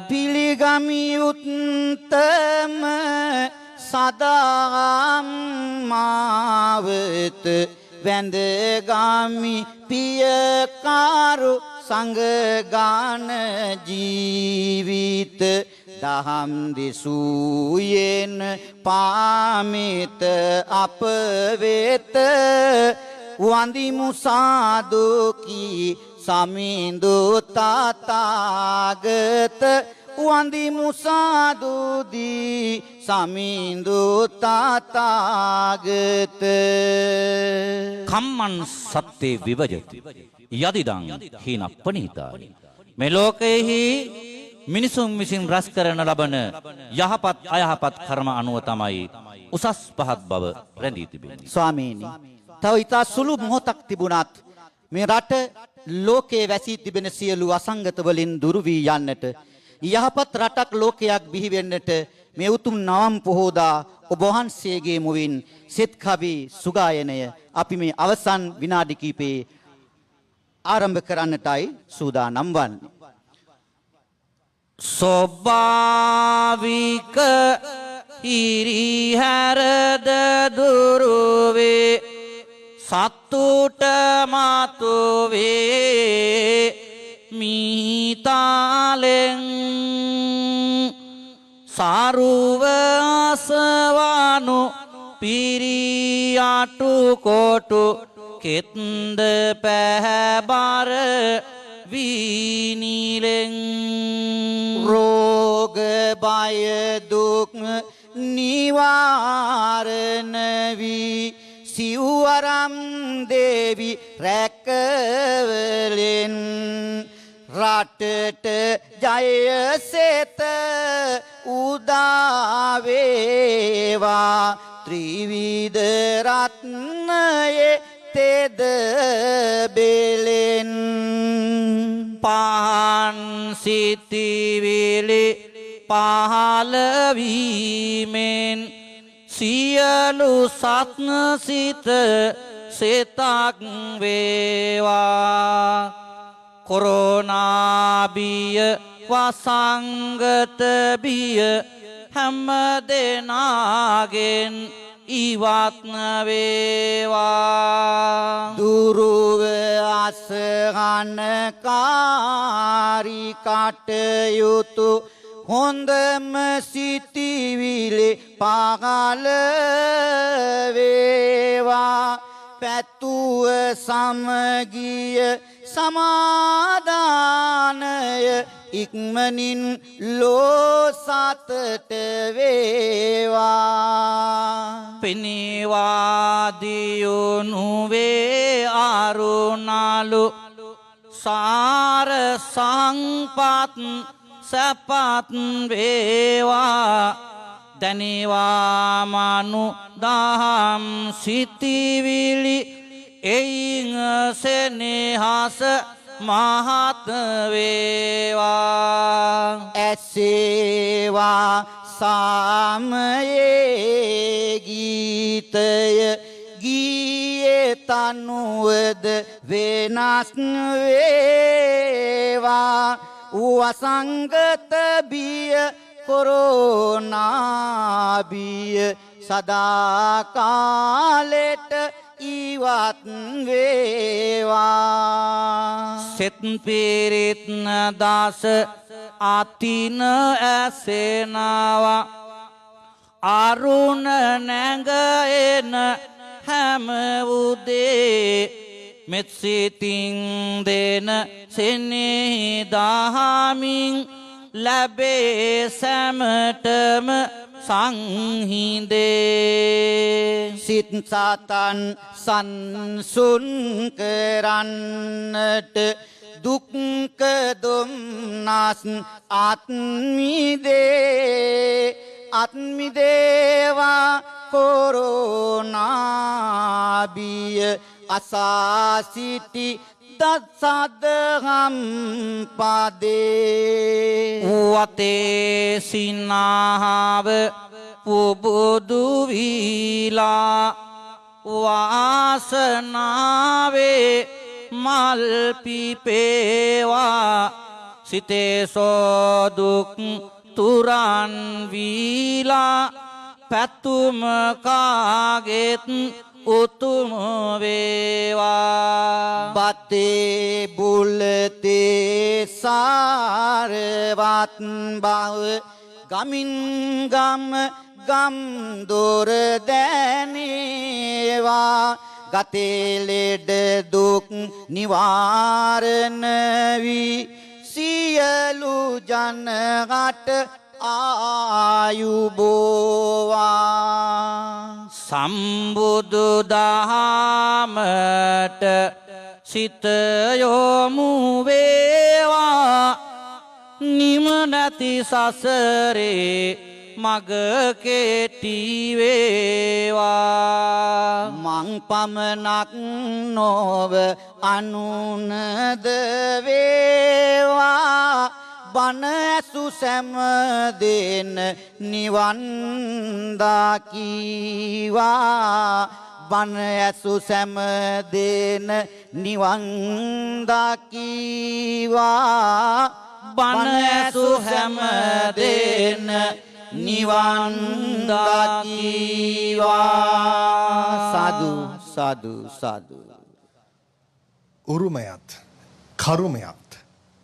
පිළිගමි උත්තම සදාම් මාවත වැඳගමි පියකාරු සංගාන ජීවිත දහම් දෙසූයෙන් පාමිත අප වෙත වන්දිමු සාදුකී සමිඳු තථාගත වන්දිමු සාදුදී සමිඳු තථාගත කම්මං සත්තේ විවජති යදිදං හීන පණීතානි මේ ලෝකයේහි මිනිසුන් විසින් රැස් කරන ලබන යහපත් අයහපත් කර්ම අනුව තමයි උසස් පහත් බව රැඳී තිබෙන්නේ. ස්වාමීනි තව ඉතා සුළු මොහොතක් තිබුණත් මේ රට ලෝකයේ වැසී තිබෙන සියලු අසංගත වලින් දුරු වී යන්නට යහපත් රටක් ලෝකයක් බිහි වෙන්නට මේ උතුම් නවම් පොහෝදා ඔබ වහන්සේගේ මුවින් සෙත් කවි සුගායනය අපි මේ අවසන් විනාඩි කිහිපේ ආරම්භ කරන්නටයි සූදානම් වන්නේ. ස්වභාවික හිරිහැරද දුරුවේ සත්තුට මතුවේ මීතාලෙන් සාරුව අසවනු පිරියටු කොටු කෙත්ද පැහැබර වීනිලෙන් රෝග බය දුක් නිවාරණ වී සිව්වරම් දේවි රැකවලෙන් රටට ජයසෙත උදා වේවා ත්‍රිවිධ රත්නයේ තෙද බෙලෙන් පහන් සිතිවිලි පහළවීමෙන් සියලු සත්න සිත සෙතක් වේවා කොරෝනා බිය වසංගත බිය හැම දෙනාගෙන් ඉවත්න වේවා දුරුව අසහනකාරී කටයුතු හොඳම සිතිවිලි පහළ වේවා පැතුව සමගිය සමාදානය ඉක්මනින් ලෝ සතට වේවා පිනිවාදියුනුවේ අරුණලු සාර සංපත් සපත් වේවා දැනිවාමනු දහම් සිතිවිලි එයින් සෙනෙහස මහත් වේවා ඇසේවා සාමයේ ගීතය ගීයේ තනුවද වෙනස් වේවා වසංගත බිය කොරෝනා බිය සදාකාලෙට ඉවත් වේවා සෙත් පිරිත් දස අතින ඇසෙනවා අරුණ නැඟ එන හැම උදේ මෙත් සිතින් දෙන සෙනෙහි දහමින් ලැබේ සැමටම සංහිඳේ සිත් සතන් සංසුන් කරන්නට දුක්ඛ දුම්නස් ආත්මිදේවා කොරෝනා බිය අසාසිටි දත්සදහම් පදේ වතේ සිනාව පුබුදු වීලා වාසනාවේ මල් පිපේවා සිතේ සෝදුක් තුරන් වීලා පැතුම කාගෙත් උතුම වේවා බතේ බුලතේ සාරවත් බව ගමින් ගම් දොර දැනේවා ගතේ ලෙඩ දුක් නිවාරණ වී සියලු ජනකට ආයුබෝවා සම්බුදු දහමට සිත යොමු වේවා නිම නැති සසරේ මග කෙටි වේවා මං පමණක් නොව අනුනද වේවා බණ ඇසු සැම දෙන නිවන් දකීවා බණ ඇසු සැම දෙන නිවන් දකීවා බණ ඇසු හැම දෙන නිවන් දකීවා සාදු සාදු සාදු උරුමයත් කරුමයත්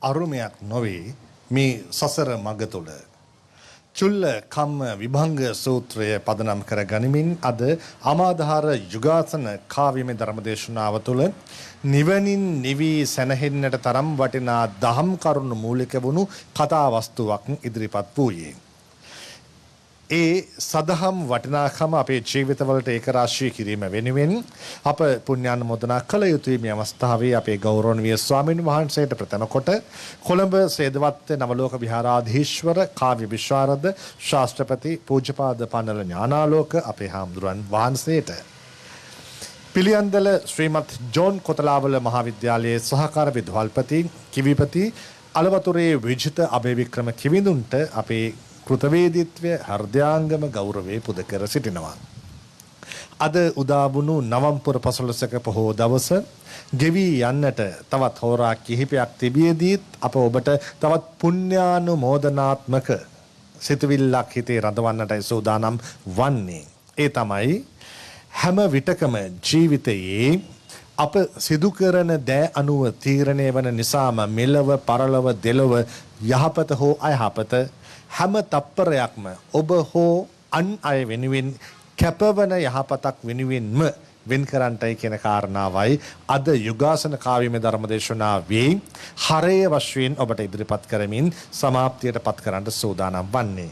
අරුමයක් නොවේ මේ සසර මග තුළ චුල්ල කම්ම විභංග සූත්‍රය පදනම් කර ගනිමින් අද අමාදහාර යුගාසන කාව්‍යමය ධර්මදේශනාව තුළ නිවනින් නිවී සැනහෙන්නට තරම් වටිනා දහම් කරුණු මූලික වුණු කතා වස්තුවක් ඉදිරිපත් වූයේ. ඒ සදහම් වටිනාකම අපේ ජීවිතවලට ඒකරාශී කිරීම වෙනුවෙන් අප පුණ්‍යානුමෝදනා කළ යුතුයි. මේ අවස්ථාවේ අපේ ගෞරවනීය ස්වාමීන් වහන්සේට ප්‍රථම කොට කොළඹ සේදවත්ත නවලෝක විහාරාධීශ්වර කාව්‍ය විශාරද ශාස්ත්‍රපති පූජ්‍යපාද පන්නල ඥානාලෝක අපේ හාමුදුරන් වහන්සේට පිළියන්දල ශ්‍රීමත් ජෝන් කොතලාවල මහාවිද්‍යාලයේ සහකාර විදුහල්පති කිවිපති අලවතුරේ විජිත අබේවික්‍රම කිවිඳුන්ට අපේ කෘතවේදීත්වය හෘදයාංගම ගෞරවයේ පුද කර සිටිනවා. අද උදාවුණු නවම්පුර පසළොස්වක පොහෝ දවස ගෙවි යන්නට තවත් හෝරා කිහිපයක් තිබියදීත් අප ඔබට තවත් පුණ්‍යානුමෝදනාත්මක සිතුවිල්ලක් හිතේ රඳවන්නටයි සූදානම් වන්නේ. ඒ තමයි හැම විටකම ජීවිතයේ අප සිදු කරන දෑ අනුව තීරණය වන නිසාම මෙලව පරලොව දෙලොව යහපත හෝ අයහපත හැම තප්පරයක්ම ඔබ හෝ අන් අය වෙනුවෙන් කැපවන යහපතක් වෙනුවෙන්ම වෙන් කරන්නටයි කියන කාරණාවයි අද යුගාසන කාව්‍යමය ධර්මදේශනාවේ හරය වශයෙන් ඔබට ඉදිරිපත් කරමින් සමාප්තියට පත් කරන්න සූදානම් වන්නේ.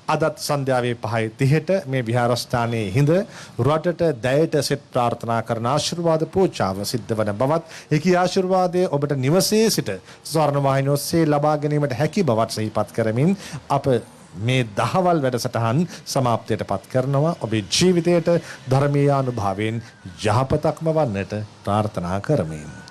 අදත් සන්ධ්‍යාවේ 5:30ට මේ විහාරස්ථානයේ හිඳ රටට දැයට සෙත් ප්‍රාර්ථනා කරන ආශිර්වාද පූජාව සිද්ධ වන බවත් ඒකී ආශිර්වාදය ඔබට නිවසේ සිට ස්වර්ණ වාහිනිය ඔස්සේ ලබා ගැනීමට හැකි බවත් සිහිපත් කරමින් අප මේ දහවල් වැඩසටහන් සමාප්තියට පත් කරනවා. ඔබේ ජීවිතයට ධර්මීය අනුභවයෙන් යහපතක්ම වන්නට ප්‍රාර්ථනා කරමින්